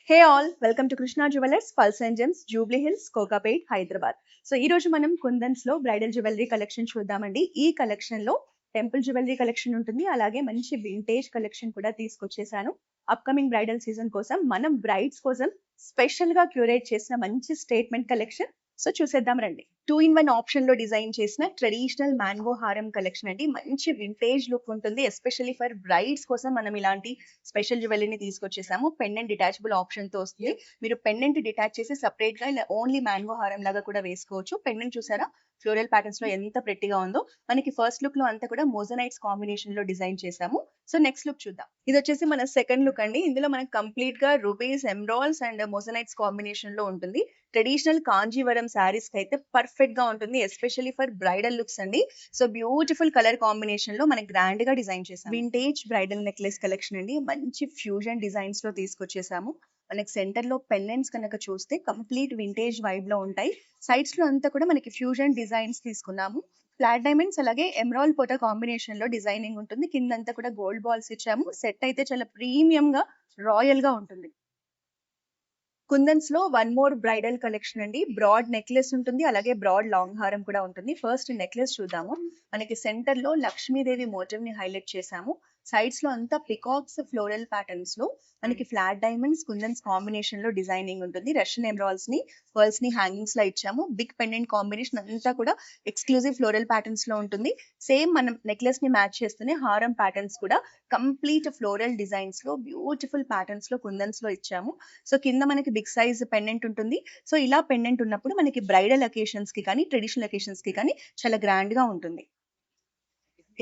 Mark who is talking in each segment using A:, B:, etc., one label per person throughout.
A: Hey all welcome to Krishna jewellers pearls and gems Jubilee Hills Kokapet Hyderabad. So ఈ రోజు మనం కుందన్స్ లో బ్రైడల్ జ్యువెలరీ కలెక్షన్ చూద్దామండి. ఈ కలెక్షన్ లో టెంపుల్ జ్యువెలరీ కలెక్షన్ ఉంటుంది, అలాగే మంచి వింటేజ్ కలెక్షన్ కూడా తీసుకొచ్చేసాను. అప్కమింగ్ బ్రైడల్ సీజన్ కోసం మనం బ్రైడ్స్ కోసం స్పెషల్ గా క్యూరేట్ చేసిన మంచి స్టేట్మెంట్ కలెక్షన్. సో చూసేద్దాం రండి. 2-in-1 ఆప్షన్ లో డిజైన్ చేసిన ట్రెడిషనల్ మ్యాంగో హారం కలెక్షన్ అండి. మంచి వింటేజ్ లుక్ ఉంటుంది, ఎస్పెషల్లీ ఫర్ బ్రైడ్స్ కోసం మనం ఇలాంటి స్పెషల్ జ్యువెలరీని తీసుకొచ్చేసాము. పెండెంట్ డిటాచబుల్ ఆప్షన్ తో వస్తుంది. మీరు పెండెంట్ డిటాచ్ చేసి సెపరేట్ గా ఇలా ఓన్లీ మ్యాంగో హారం లాగా కూడా వేసుకోవచ్చు. పెండెంట్ చూసారా ఫ్లోరల్ ప్యాటర్న్స్ లో ఎంత ప్రెట్టిగా ఉందో. మనకి ఫస్ట్ లుక్ లో అంతా కూడా మోజనైట్స్ కాంబినేషన్ లో డిజైన్ చేసాము. సో నెక్స్ట్ లుక్ చూద్దాం. ఇది వచ్చేసి మన సెకండ్ లుక్ అండి. ఇందులో మనకి కంప్లీట్ గా రూబీస్, ఎమరాల్డ్స్ అండ్ మోజనైట్స్ కాంబినేషన్ లో ఉంటుంది. ట్రెడిషనల్ కాంజీవరం శారీస్ కి అయితే పర్ఫెక్ట్ గా ఉంటుంది, ఎస్పెషల్లీ ఫర్ బ్రైడల్ లుక్స్ అండి. సో బ్యూటిఫుల్ కలర్ కాంబినేషన్ లో మనకి గ్రాండ్ గా డిజైన్ చేసాం. వింటేజ్ బ్రైడల్ నెక్లెస్ కలెక్షన్ అండి. మంచి ఫ్యూజన్ డిజైన్స్ లో తీసుకొచ్చేసాము. మనకి సెంటర్ లో పెండెంట్స్ కనుక చూస్తే కంప్లీట్ వింటేజ్ వైబ్ లో ఉంటాయి. సైడ్స్ లో అంతా కూడా మనకి ఫ్యూజన్ డిజైన్స్ తీసుకున్నాము. ఫ్లాట్ డైమండ్స్ అలాగే ఎమరాల్డ్ పోటా కాంబినేషన్ లో డిజైనింగ్ ఉంటుంది. కిందంతా కూడా గోల్డ్ బాల్స్ ఇచ్చాము. సెట్ అయితే చాలా ప్రీమియం గా రాయల్ గా ఉంటుంది. కుందన్స్ లో వన్ మోర్ బ్రైడల్ కలెక్షన్ అండి. బ్రాడ్ నెక్లెస్ ఉంటుంది, అలాగే బ్రాడ్ లాంగ్ హారం కూడా ఉంటుంది. ఫస్ట్ నెక్లెస్ చూద్దాము. మనకి సెంటర్ లో లక్ష్మీదేవి మోటివ్ ని హైలైట్ చేసాము. సైడ్స్ లో అంతా పికాక్స్ ఫ్లోరల్ ప్యాటర్న్స్ లో మనకి ఫ్లాట్ డైమండ్స్ కుందన్స్ కాంబినేషన్ లో డిజైనింగ్ ఉంటుంది. రష్యన్ ఎమరాల్డ్స్ ని పర్ల్స్ ని హ్యాంగింగ్స్ లో ఇచ్చాము. బిగ్ పెండెంట్ కాంబినేషన్ అంతా కూడా ఎక్స్క్లూజివ్ ఫ్లోరల్ ప్యాటర్న్స్ లో ఉంటుంది. సేమ్ మనం నెక్లెస్ ని మ్యాచ్ చేస్తూనే హారం ప్యాటర్న్స్ కూడా కంప్లీట్ ఫ్లోరల్ డిజైన్స్ లో బ్యూటిఫుల్ ప్యాటర్న్స్ లో కుందన్స్ లో ఇచ్చాము. సో కింద మనకి బిగ్ సైజ్ పెండెంట్ ఉంటుంది. సో ఇలా పెండెంట్ ఉన్నప్పుడు మనకి బ్రైడల్ అకేషన్స్ కి కానీ ట్రెడిషనల్ అకేషన్స్ కి కానీ చాలా గ్రాండ్ గా ఉంటుంది.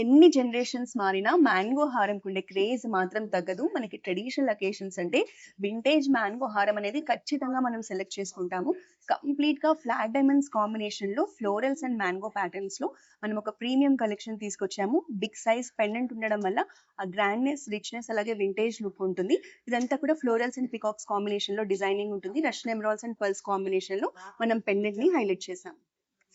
A: ఎన్ని జనరేషన్స్ మారినా మ్యాంగో హారం ఉండే క్రేజ్ మాత్రం తగ్గదు. మనకి ట్రెడిషనల్ అకేషన్స్ అంటే వింటేజ్ మ్యాంగో హారం అనేది ఖచ్చితంగా మనం సెలెక్ట్ చేసుకుంటాము. కంప్లీట్ గా ఫ్లాట్ డైమండ్స్ కాంబినేషన్ లో ఫ్లోరల్స్ అండ్ మ్యాంగో ప్యాటర్న్స్ లో మనం ఒక ప్రీమియం కలెక్షన్ తీసుకొచ్చాము. బిగ్ సైజ్ పెండెంట్ ఉండడం వల్ల ఆ గ్రాండ్నెస్, రిచ్నెస్ అలాగే వింటేజ్ లుక్ ఉంటుంది. ఇదంతా కూడా ఫ్లోరల్స్ అండ్ పికాక్స్ కాంబినేషన్ లో డిజైనింగ్ ఉంటుంది. Russian emeralds and pearls combination లో మనం పెండెంట్ ని హైలైట్ చేసాం.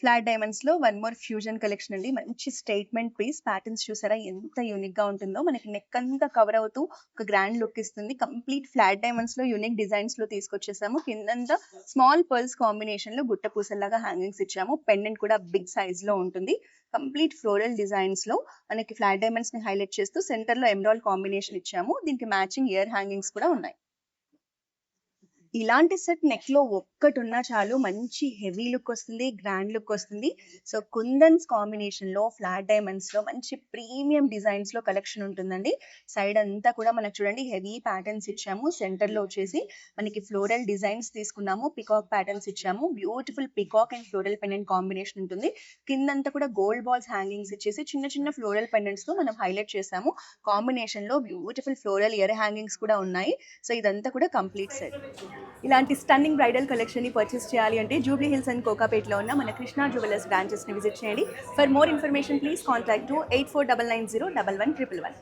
A: ఫ్లాట్ డైమండ్స్ లో వన్ మోర్ ఫ్యూజన్ కలెక్షన్ అండి. మంచి స్టేట్మెంట్ పీస్. ప్యాటర్న్స్ చూసారా ఎంత యూనిక్ గా ఉంటుందో. మనకి నెక్ అంతా కవర్ అవుతూ ఒక గ్రాండ్ లుక్ ఇస్తుంది. కంప్లీట్ ఫ్లాట్ డైమండ్స్ లో యూనిక్ డిజైన్స్ లో తీసుకొచ్చేసాము. కిందంతా స్మాల్ పర్ల్స్ కాంబినేషన్ లో గుట్ట పూసల్లాగా హ్యాంగింగ్స్ ఇచ్చాము. పెండెంట్ కూడా బిగ్ సైజ్ లో ఉంటుంది. కంప్లీట్ ఫ్లోరల్ డిజైన్స్ లో మనకి ఫ్లాట్ డైమండ్స్ ని హైలైట్ చేస్తూ సెంటర్ లో ఎమరాల్డ్ కాంబినేషన్ ఇచ్చాము. దీనికి మ్యాచింగ్ ఇయర్ హ్యాంగింగ్స్ కూడా ఉన్నాయి. ఇలాంటి సెట్ నెక్ లో ఒక్కటి ఉన్నా చాలు, మంచి హెవీ లుక్ వస్తుంది, గ్రాండ్ లుక్ వస్తుంది. సో కుందన్స్ కాంబినేషన్ లో ఫ్లాట్ డైమండ్స్ లో మంచి ప్రీమియం డిజైన్స్ లో కలెక్షన్ ఉంటుందండి. సైడ్ అంతా కూడా మనకు చూడండి హెవీ ప్యాటర్న్స్ ఇచ్చాము. సెంటర్ లో వచ్చేసి మనకి ఫ్లోరల్ డిజైన్స్ తీసుకున్నాము. పికాక్ ప్యాటర్న్స్ ఇచ్చాము. Beautiful peacock and floral pendant combination ఉంటుంది. కిందంతా కూడా గోల్డ్ బాల్స్ హ్యాంగింగ్స్ ఇచ్చేసి చిన్న చిన్న ఫ్లోరల్ పెండెంట్స్ తో మనం హైలైట్ చేసాము. కాంబినేషన్ లో బ్యూటిఫుల్ ఫ్లోరల్ ఇయర్ హ్యాంగింగ్స్ కూడా ఉన్నాయి. సో ఇదంతా కూడా కంప్లీట్ సెట్. ఇలాంటి స్టన్నింగ్ బ్రైడల్ కలెక్షన్ ని పర్చేస్ చేయాలి అంటే జూబ్లీ హిల్స్ అండ్ కోకాపేట్లో ఉన్న మన కృష్ణ జ్యువెలర్స్ బ్రాంచెస్ ని విజిట్ చేయండి. For more information please contact to 8499011111.